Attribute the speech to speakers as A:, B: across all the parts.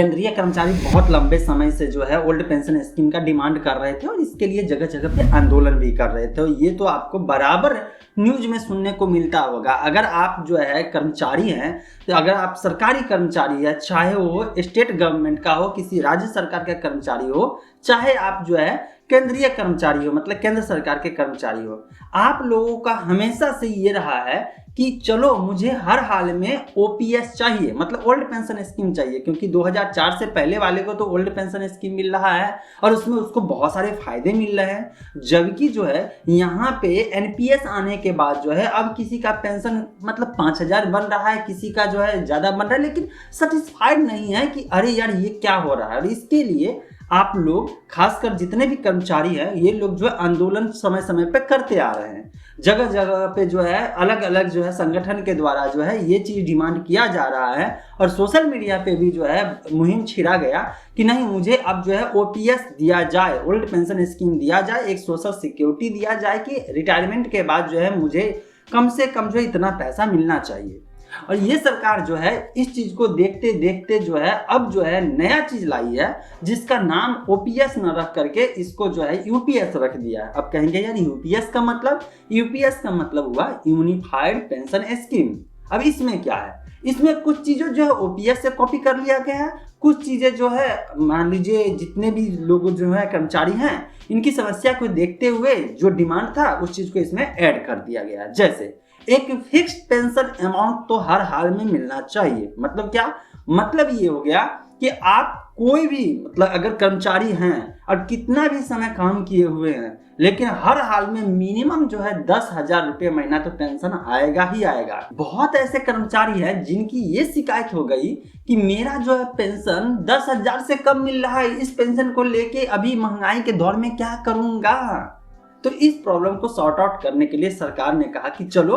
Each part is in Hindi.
A: केंद्रीय कर्मचारी बहुत लंबे समय से जो है ओल्ड पेंशन स्कीम का डिमांड कर रहे थे और इसके लिए जगह जगह पे आंदोलन भी कर रहे थे। ये तो आपको बराबर न्यूज में सुनने को मिलता होगा। अगर आप जो है कर्मचारी हैं, तो अगर आप सरकारी कर्मचारी है, चाहे वो स्टेट गवर्नमेंट का हो, किसी राज्य सरकार का कर्मचारी हो, चाहे आप जो है केंद्रीय कर्मचारी हो, मतलब केंद्र सरकार के कर्मचारी हो, आप लोगों का हमेशा से ये रहा है कि चलो मुझे हर हाल में ओपीएस चाहिए, मतलब ओल्ड पेंशन स्कीम चाहिए, क्योंकि 2004 से पहले वाले को तो ओल्ड पेंशन स्कीम मिल रहा है और उसमें उसको बहुत सारे फायदे मिल रहे हैं। जबकि जो है यहाँ पे एनपीएस आने के बाद जो है अब किसी का पेंशन मतलब 5000 बन रहा है, किसी का जो है ज़्यादा बन रहा है, लेकिन सेटिस्फाइड नहीं है कि अरे यार ये क्या हो रहा है। और इसके लिए आप लोग खासकर जितने भी कर्मचारी हैं, ये लोग जो है आंदोलन समय समय पे करते आ रहे हैं। जगह जगह पे जो है अलग अलग जो है संगठन के द्वारा जो है ये चीज़ डिमांड किया जा रहा है और सोशल मीडिया पे भी जो है मुहिम छिड़ा गया कि नहीं, मुझे अब जो है ओपीएस दिया जाए, ओल्ड पेंशन स्कीम दिया जाए, एक सोशल सिक्योरिटी दिया जाए कि रिटायरमेंट के बाद जो है मुझे कम से कम जो इतना पैसा मिलना चाहिए। और ये सरकार जो है इस चीज को देखते देखते जो है अब जो है नया चीज लाई है, जिसका नाम ओपीएस न रख करके इसको जो है यूपीएस रख दिया है। अब कहेंगे यार यूपीएस का मतलब हुआ यूनिफाइड पेंशन स्कीम। अब इसमें क्या है, इसमें कुछ चीजें जो है ओपीएस से कॉपी कर लिया गया है, कुछ चीजें जो है मान लीजिए जितने भी लोग जो है कर्मचारी हैं, इनकी समस्या को देखते हुए जो डिमांड था उस चीज को इसमें ऐड कर दिया गया है। जैसे एक फिक्स्ड पेंशन अमाउंट तो हर हाल में मिलना चाहिए। मतलब क्या मतलब, ये हो गया कि आप कोई भी मतलब अगर कर्मचारी हैं और कितना भी समय काम किए हुए हैं, लेकिन हर हाल में मिनिमम जो है 10,000 रुपये महीना तो पेंशन आएगा ही आएगा। बहुत ऐसे कर्मचारी हैं जिनकी ये शिकायत हो गई कि मेरा जो है पेंशन 10,000 से कम मिल रहा है, इस पेंशन को लेके अभी महंगाई के दौर में क्या करूंगा। तो इस प्रॉब्लम को सॉर्ट आउट करने के लिए सरकार ने कहा कि चलो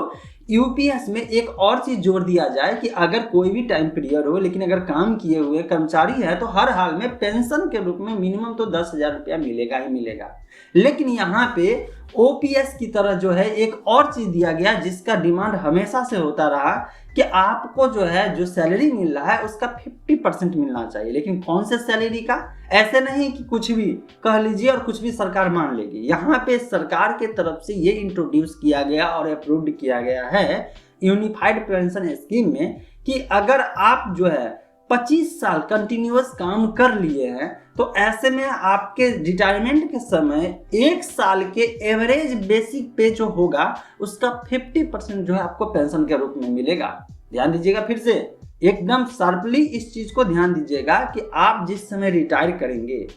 A: यूपीएस में एक और चीज जोड़ दिया जाए कि अगर कोई भी टाइम पीरियड हो, लेकिन अगर काम किए हुए कर्मचारी है तो हर हाल में पेंशन के रूप में मिनिमम तो 10,000 रुपया मिलेगा ही मिलेगा। लेकिन यहाँ पे ओपीएस की तरह जो है एक और चीज दिया गया जिसका डिमांड हमेशा से होता रहा कि आपको जो है जो सैलरी मिल रहा है उसका 50% मिलना चाहिए। लेकिन कौन से सैलरी का, ऐसे नहीं कि कुछ भी कह लीजिए और कुछ भी सरकार मान लेगी। यहाँ पे सरकार के तरफ से ये इंट्रोड्यूस किया गया और अप्रूव्ड किया गया है यूनिफाइड पेंशन स्कीम में कि अगर आप जो है 25 साल कंटिन्यूअस काम कर लिए हैं तो ऐसे में आपके रिटायरमेंट के समय 1 साल के एवरेज बेसिक पे जो होगा उसका 50% जो है आपको पेंशन के रूप में मिलेगा। ध्यान दीजिएगा, फिर से एकदम शार्पली इस चीज को ध्यान दीजिएगा कि आप जिस समय रिटायर करेंगे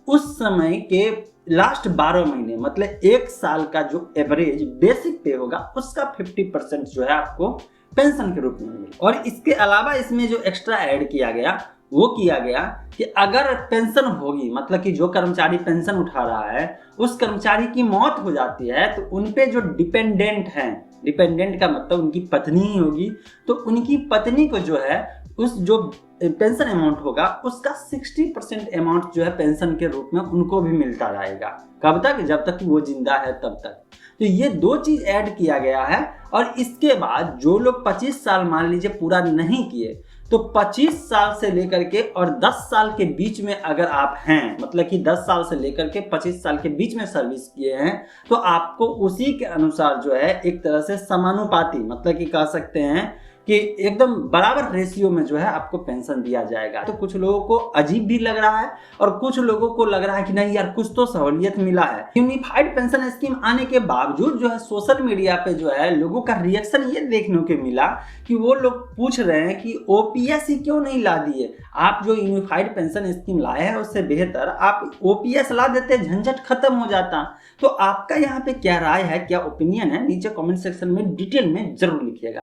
A: उस समय के लास्ट 12 महीने मतलब 1 साल का जो एवरेज बेसिक पे होगा उसका 50% जो है आपको पेंशन के रूप में मिलेगा। और इसके अलावा इसमें जो एक्स्ट्रा ऐड किया गया वो किया गया कि अगर पेंशन होगी, मतलब कि जो कर्मचारी पेंशन उठा रहा है उस कर्मचारी की मौत हो जाती है तो उनपे जो डिपेंडेंट हैं, डिपेंडेंट का मतलब उनकी पत्नी ही होगी, तो उनकी पत्नी को जो है उस जो पेंशन अमाउंट होगा उसका 60% अमाउंट जो है पेंशन के रूप में उनको भी मिलता रहेगा। कब तक? जब तक वो जिंदा है तब तक। तो ये 2 चीज ऐड किया गया है। और इसके बाद जो लोग 25 साल मान लीजिए पूरा नहीं किए तो 25 साल से लेकर के और 10 साल के बीच में अगर आप हैं, मतलब कि 10 साल से लेकर के 25 साल के बीच में सर्विस किए हैं, तो आपको उसी के अनुसार जो है एक तरह से समानुपाती, मतलब कि कह सकते हैं कि एकदम बराबर रेशियो में जो है आपको पेंशन दिया जाएगा। तो कुछ लोगों को अजीब भी लग रहा है और कुछ लोगों को लग रहा है कि नहीं यार कुछ तो सहूलियत मिला है। यूनिफाइड पेंशन स्कीम आने के बावजूद जो है सोशल मीडिया पे जो है लोगों का रिएक्शन ये देखने को मिला कि वो लोग पूछ रहे हैं कि ओपीएस ही क्यों नहीं ला दिए, आप जो यूनिफाइड पेंशन स्कीम लाए हैं उससे बेहतर आप ओपीएस ला देते, झंझट खत्म हो जाता। तो आपका यहाँ पे क्या राय है, क्या ओपिनियन है, नीचे कमेंट सेक्शन में डिटेल में जरूर लिखिएगा।